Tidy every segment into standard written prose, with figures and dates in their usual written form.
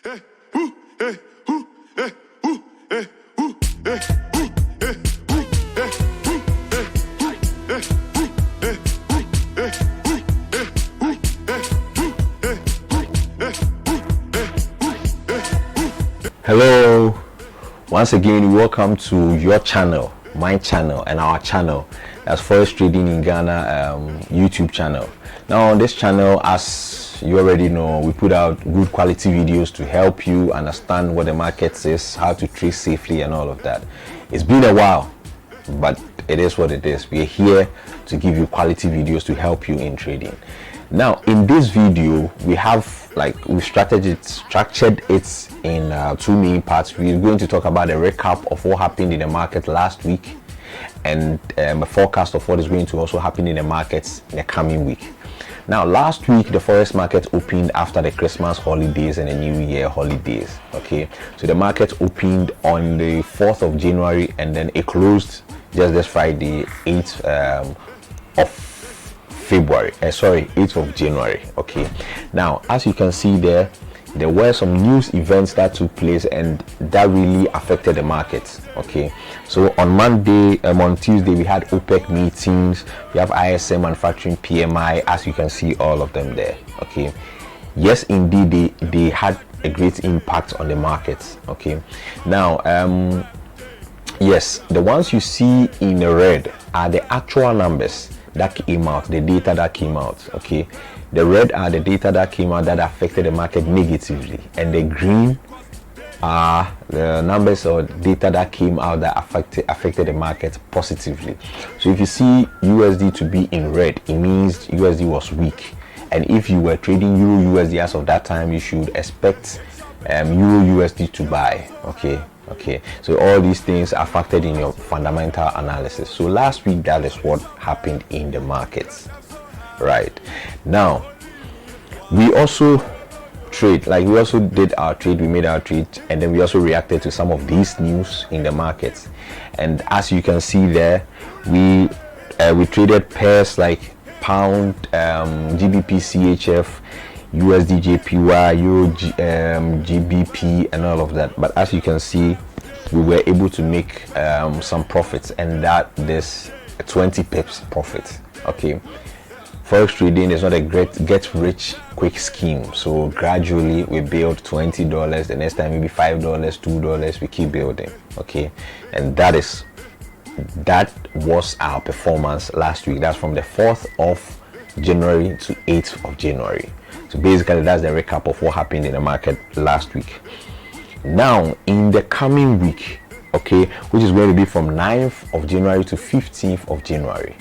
Hello, once again welcome to your channel, my channel, and our channel. That's Forex Trading in Ghana YouTube channel. Now on this channel, as you already know, we put out good quality videos to help you understand what the market is, how to trade safely, and all of that. It's been a while, but it is what it is. We're here to give you quality videos to help you in trading. Now in this video, we have structured it in two main parts. We're going to talk about a recap of what happened in the market last week, and a forecast of what is going to also happen in the markets in the coming week. Now last week the forex market opened after the Christmas holidays and the New Year holidays. Okay, so the market opened on the 4th of January and then it closed just this Friday, 8th of February, 8th of January. Okay, now as you can see there were some news events that took place and that really affected the markets. Okay, so on on Tuesday we had OPEC meetings, we have ISM manufacturing PMI, as you can see all of them there. Okay, yes indeed they had a great impact on the markets. Okay, now yes, the ones you see in the red are the actual numbers that came out, the data that came out. Okay, the red are the data that came out that affected the market negatively, and the green are the numbers or data that came out that affected the market positively. So if you see USD to be in red, it means USD was weak, and if you were trading Euro USD as of that time, you should expect Euro USD to buy. Okay, so all these things are factored in your fundamental analysis. So last week, that is what happened in the markets. Right now, we also did our trade, we made our trade, and then we also reacted to some of these news in the markets. And as you can see there, we traded pairs like pound, GBP CHF, USD JPY, Euro GBP, and all of that. But as you can see, we were able to make some profits, and that is a 20 pips profit. Okay, forex trading is not a great get rich quick scheme, so gradually we build $20, the next time maybe $5, $2, we keep building. Okay, and that was our performance last week. That's from the 4th of January to 8th of January. So basically that's the recap of what happened in the market last week. Now in the coming week, okay, which is going to be from 9th of January to 15th of January,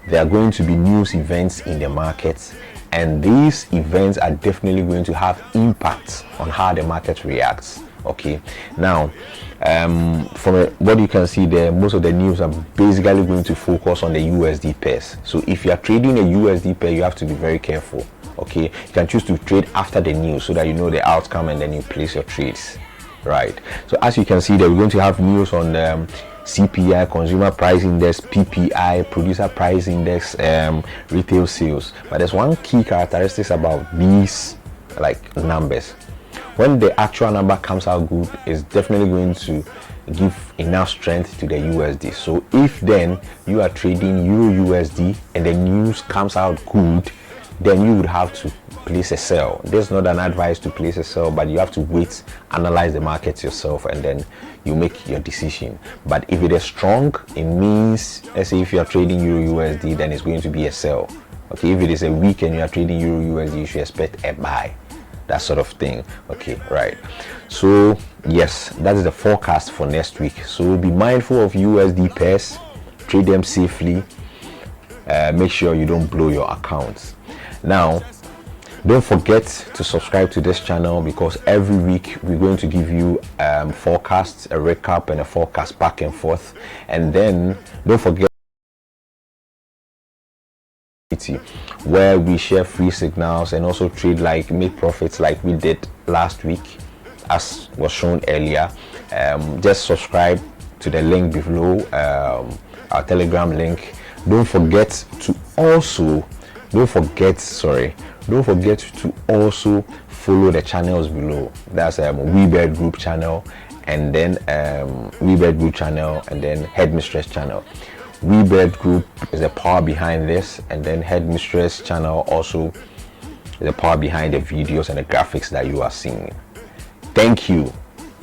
there are going to be news events in the markets, and these events are definitely going to have impact on how the market reacts. Okay, now from what you can see there, most of the news are basically going to focus on the USD pairs. So if you are trading a USD pair, you have to be very careful. Okay, you can choose to trade after the news so that you know the outcome and then you place your trades. Right, so as you can see there, we're going to have news on the CPI, consumer price index, PPI, producer price index, retail sales. But there's one key characteristic about these numbers. When the actual number comes out good, it's definitely going to give enough strength to the USD. So if then you are trading Euro USD and the news comes out good, then you would have to place a sell. There's not an advice to place a sell, but you have to wait, analyze the markets yourself, and then you make your decision. But if it is strong, it means, let's say if you are trading Euro USD, then it's going to be a sell. Okay, if it is a week and you are trading Euro USD, you should expect a buy, that sort of thing. Okay, right. So yes, that is the forecast for next week. So be mindful of USD pairs, trade them safely, make sure you don't blow your accounts. Now don't forget to subscribe to this channel, because every week we're going to give you forecasts, a recap and a forecast back and forth. And then don't forget where we share free signals and also trade, make profits like we did last week as was shown earlier. Just subscribe to the link below, our Telegram link. Don't forget to also follow the channels below. That's WeBird Group channel, and then WeBird Group channel, and then Headmistress channel. WeBird Group is the power behind this, and then Headmistress channel also is the power behind the videos and the graphics that you are seeing. Thank you,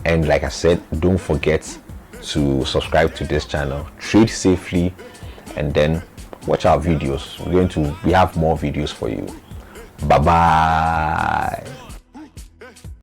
and like I said, don't forget to subscribe to this channel, trade safely, and then watch our videos. We have more videos for you. Bye bye.